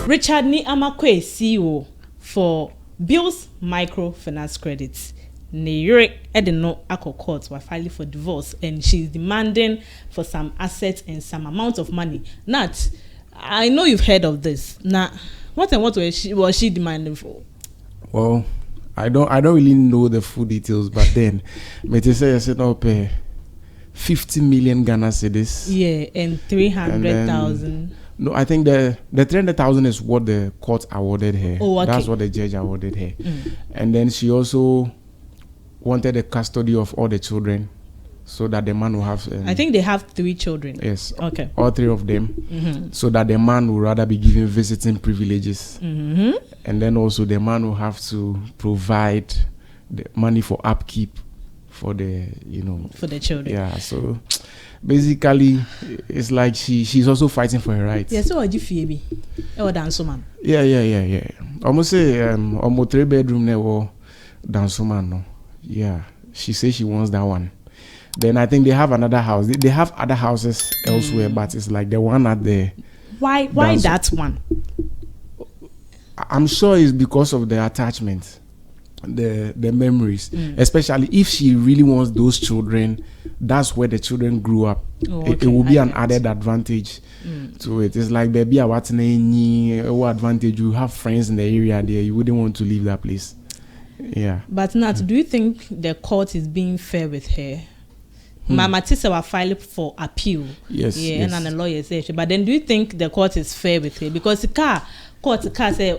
Joana Quaye, CEO for Bills Microcredit. Neyere Edeno Ako Court were filing for divorce, and she's demanding for some assets and some amount of money. Nat, I know you've heard of this. Now, what was she demanding for? Well, I don't really know the full details, but then me say I set up 50 million Ghana cedis. Yeah, and 300,000. No, I think the 300,000 is what the court awarded her. Oh, okay. That's what the judge awarded her. And then she also wanted the custody of all the children, so that the man will have. I think they have 3 children. Yes. Okay. All 3 of them, so that the man will rather be given visiting privileges, and then also the man will have to provide the money for upkeep for the for the children. Yeah. So basically, it's like she's also fighting for her rights. Yeah. So what do you feel? Oh, dance man. Yeah. Almost say almost 3 bedroom there dance man. No. Yeah. She says she wants that one. Then I think they have another house. They have other houses elsewhere, but it's like the one at the. Why that one? I'm sure it's because of the attachment, the memories. Especially if she really wants those children, that's where the children grew up. Oh, okay. It will be an added advantage to it. It's like baby, what advantage? You have friends in the area there. You wouldn't want to leave that place. Yeah. But Nat, do you think the court is being fair with her? Mama Tisa were filing for appeal. Yes. Yeah, yes. And the lawyer said. But then do you think the court is fair with her? Because the court say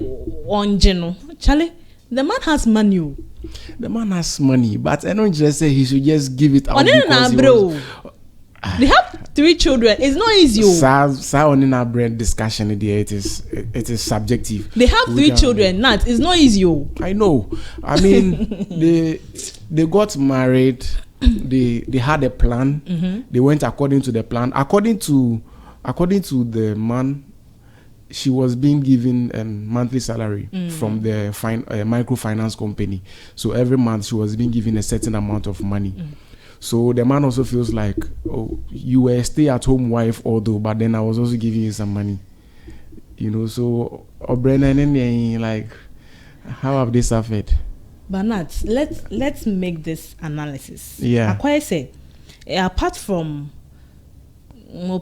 on general, Charlie, the man has money. The man has money, but I don't just say he should just give it out. They have 3 children. It's not easy. In our brain discussion there, it is subjective. They have 3 children. Nat, it's not easy. I know. I mean, they got married. They had a plan. They went according to the plan. According to the man, she was being given a monthly salary from the microfinance company. So every month she was being given a certain amount of money. So the man also feels like, oh, you were a stay-at-home wife, although, but then I was also giving you some money. So Brennan, like, how have they suffered? But Nat, let's make this analysis. Yeah. Quaye say, apart from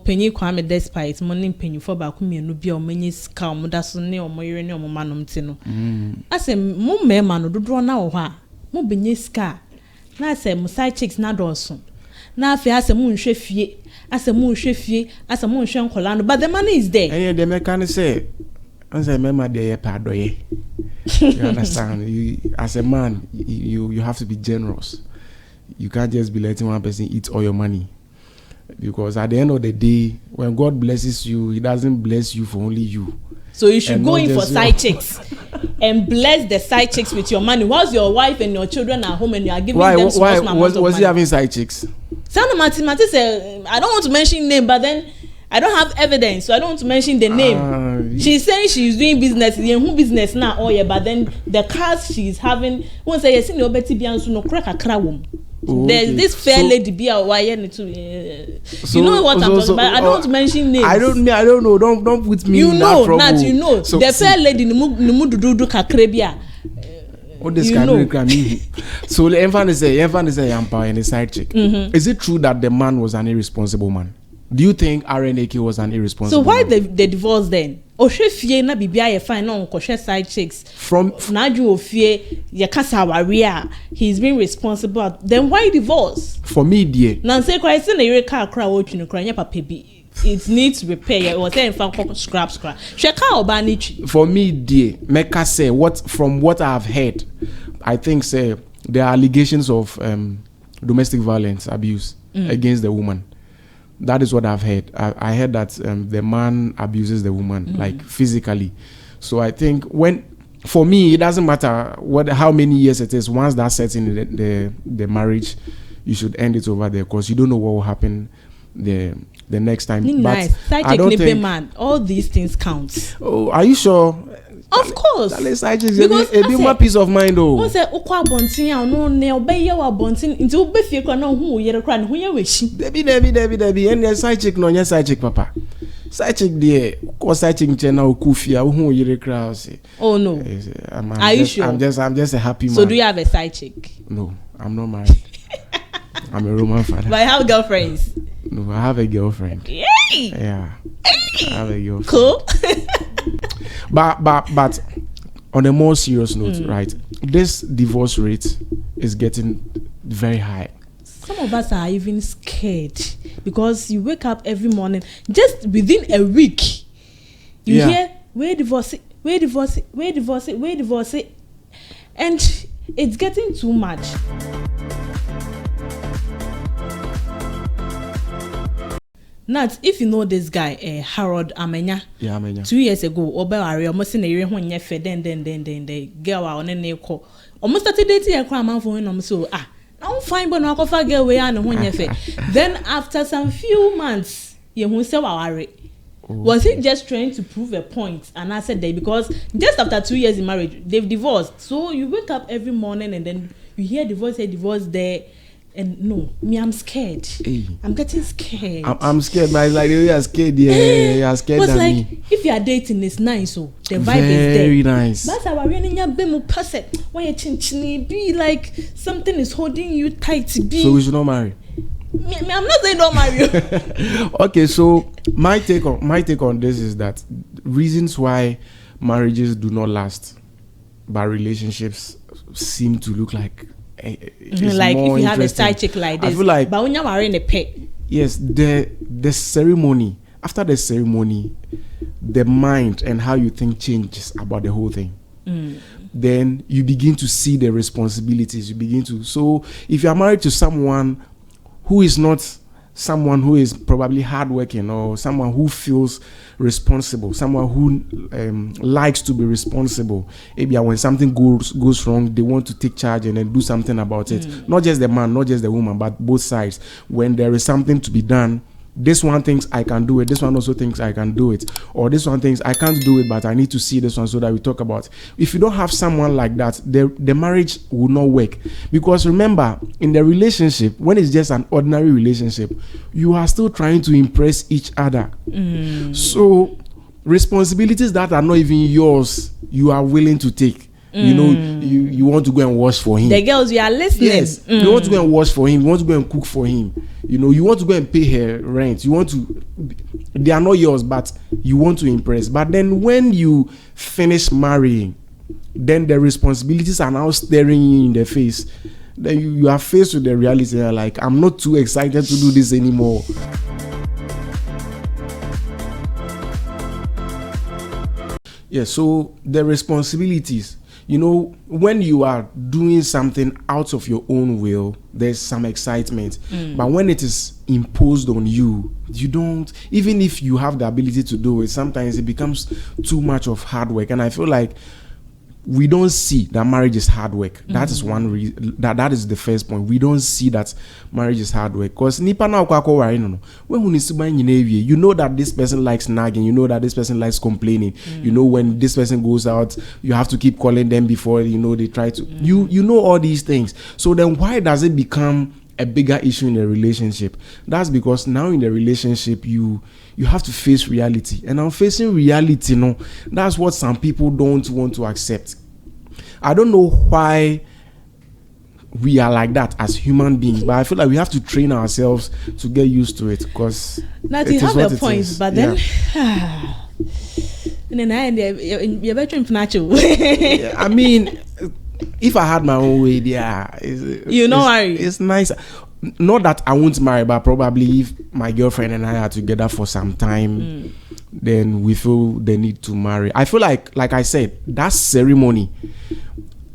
penny kwame despite money penny for back me no be o many scam that's ne o moyere ne o manom ti no. Ase mo mema no dodo na wo ha. Mo benye ska. Na ase mo side chicks na donso. Na afi ase mo nhwe fie. Ase mo nhwe fie, ase mo nhwe nkola no, but the money is there. And the mechanic say, "Anse mema dey padoye." You understand? As a man, you have to be generous. You can't just be letting one person eat all your money. Because at the end of the day, when God blesses you, He doesn't bless you for only you. So you should go in for side chicks and bless the side chicks with your money. Once your wife and your children are home and you are giving them small amount of money. Was he having side chicks? Mati said, I don't want to mention name, but then I don't have evidence, so I don't want to mention the name. She's saying she's doing business, who business now? Oh yeah, but then the cars she's having. Once I see no Betty Biansu no crack a crowd. There's this fair lady be a wire to. You know what I'm talking about. I don't want to mention names. I don't know. Don't put me in that trouble. Nat, you know. So, the fair lady nimu do kakrebia. What this kind of So the infant say Yampa and the side chick. Is it true that the man was an irresponsible man? Do you think Rnaq was an irresponsible man? So why they divorced then? Ohwefie na bibia ye fine no nkwohwe side chicks. From Naju ofie ye kasa waria, he's being responsible. Then why divorce? For me dear. Na say kwai say na yere car kra wo twinu kra nya papa bi. It needs repair. It was saying scrap. For me dear, Mecca say from what I have heard, I think say there are allegations of domestic violence abuse against the woman. That is what I've heard. I heard that the man abuses the woman like physically. So I think for me it doesn't matter how many years it is. Once that sets in the marriage, you should end it over there because you don't know what will happen the next time. But I don't think man, all these things count. Oh, are you sure? Of course. Because a bit more peace of mind though. Once ukwa bontin ya no ne obeye wa bontin nti obefie kwa na hu yere kwa ne hu ye weshi. Debi and your side chick no your side chick papa. side chick there, cause side chick channel kufia who you crowd say. Oh no. Are you sure? I'm just a happy man. So do you have a side chick? No, I'm not married. I'm a Roman father. But I have girlfriends. No, I have a girlfriend. Yay! Yeah. I have a girlfriend. Cool. but on a more serious note, right? This divorce rate is getting very high. Some of us are even scared because you wake up every morning, just within a week, you hear, we're divorcing, and it's getting too much. Nat, if you know this guy, Harold Amenya. Yeah, Amenya. 2 years ago, Oba almost in a year when you fed, then the girl on a call. Almost started dating a crime for him. So, I'm fine, but no offer girl way and when you fed. Then, after some few months, you won't say, was he just trying to prove a point? And I said that because just after 2 years in marriage, they've divorced. So, you wake up every morning and then you hear divorce there. And no, me, I'm scared. Hey. I'm getting scared. I'm scared, but it's like you are scared. Yeah, you are scared. But than like, me. if you are dating, it's nice. So the vibe very is there. Very nice. That's how we're in your bemu person. When you're chinchini, be like something is holding you tight. Be. So we should not marry. Me, I'm not saying don't marry. Okay, so my take on this is that reasons why marriages do not last, but relationships seem to look like. Like if you have a side chick like this, I feel like, but when you're marrying a pet, yes, the ceremony, after the ceremony, the mind and how you think changes about the whole thing. Then you begin to see the responsibilities. So if you are married to someone who is not someone who is probably hardworking or someone who feels responsible, someone who likes to be responsible. Maybe when something goes wrong, they want to take charge and then do something about it. Not just the man, not just the woman, but both sides. When there is something to be done, this one thinks I can do it, this one also thinks I can do it, or this one thinks I can't do it, but I need to see this one so that we talk about it. If you don't have someone like that, the marriage will not work. Because remember, in the relationship, when it's just an ordinary relationship, you are still trying to impress each other. So responsibilities that are not even yours, you are willing to take. You know, you want to go and wash for him. The girls, you are listening. Yes, you want to go and wash for him. You want to go and cook for him. You know, you want to go and pay her rent. You want to. They are not yours, but you want to impress. But then when you finish marrying, then the responsibilities are now staring you in the face. Then you are faced with the reality. Like, I'm not too excited to do this anymore. Yeah. So the responsibilities. You know, when you are doing something out of your own will, there's some excitement. But when it is imposed on you, you don't, even if you have the ability to do it, sometimes it becomes too much of hard work. And I feel like we don't see that marriage is hard work. That is one reason. That is the first point. We don't see that marriage is hard work. Because you know that this person likes nagging. You know that this person likes complaining. You know when this person goes out, you have to keep calling them before they try to. You know all these things. So then why does it become a bigger issue in a relationship? That's because now in the relationship you have to face reality, and now facing reality, that's what some people don't want to accept. I don't know why we are like that as human beings, but I feel like we have to train ourselves to get used to it. Because now you have a point, but then you're better financial. I mean, if I had my own way, it's nice. Not that I won't marry, but probably if my girlfriend and I are together for some time, then we feel the need to marry. I feel like I said, that ceremony,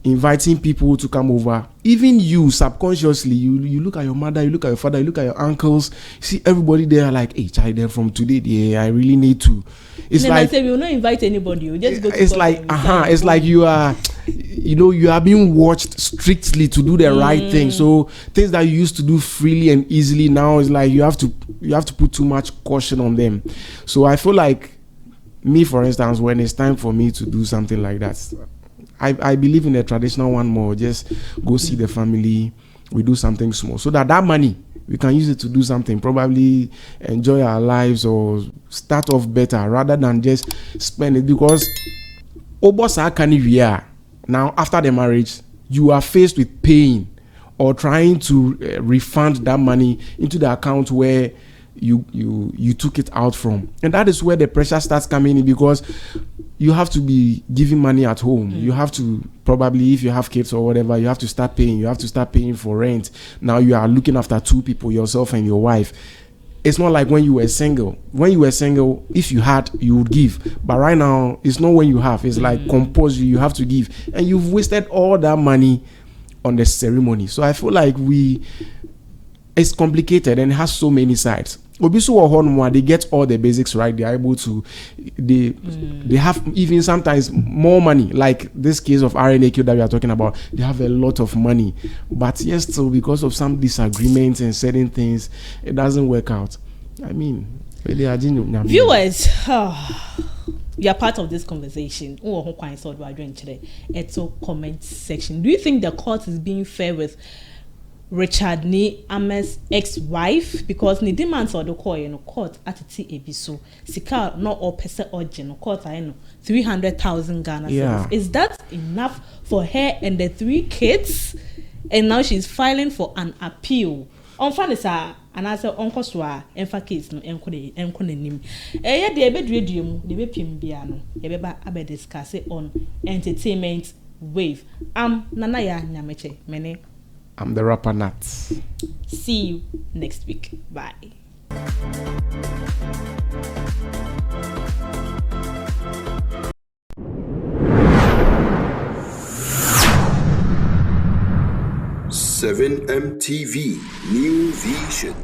inviting people to come over, even you subconsciously, you look at your mother, you look at your father, you look at your uncles, you see everybody there like, hey, child, then from today, I really need to. It's like, I say, we will not invite anybody. We'll just go to it's like, it's like you are being watched strictly to do the right thing. So things that you used to do freely and easily, now it's like you have to put too much caution on them. So I feel like me, for instance, when it's time for me to do something like that, I believe in the traditional one more. Just go see the family, we do something small, so that money we can use it to do something, probably enjoy our lives or start off better rather than just spend it. Because now after the marriage, you are faced with paying or trying to refund that money into the account where you took it out from, and that is where the pressure starts coming in, because you have to be giving money at home. You have to, probably if you have kids or whatever, you have to start paying. You have to start paying for rent. Now you are looking after 2 people, yourself and your wife. It's not like when you were single. When you were single, if you had, you would give. But right now, it's not when you have. It's like compulsory. You have to give, and you've wasted all that money on the ceremony. So I feel like it's complicated and it has so many sides. Obisu or Honwa, they get all the basics right. They are able to, they have even sometimes more money. Like this case of Rnaq that we are talking about, they have a lot of money, but yes, still because of some disagreements and certain things, it doesn't work out. I mean, viewers, you are part of this conversation. It's a comment section. Do you think the court is being fair with Richard Ni Ames ex-wife, because ni demands or the court at ebiso sika not all person or general court 300,000 Ghana cedis. Is that enough for her and the 3 kids? And now she's filing for an appeal. On fanisa and answer uncle swa enfa case no enko nim. Yeah, the ebedredum the bepim biano. Ebeba abe discuss it on entertainment wave. Nanaya Nyameche mene. I'm the rapper Nat. See you next week. Bye. MTV New Vision.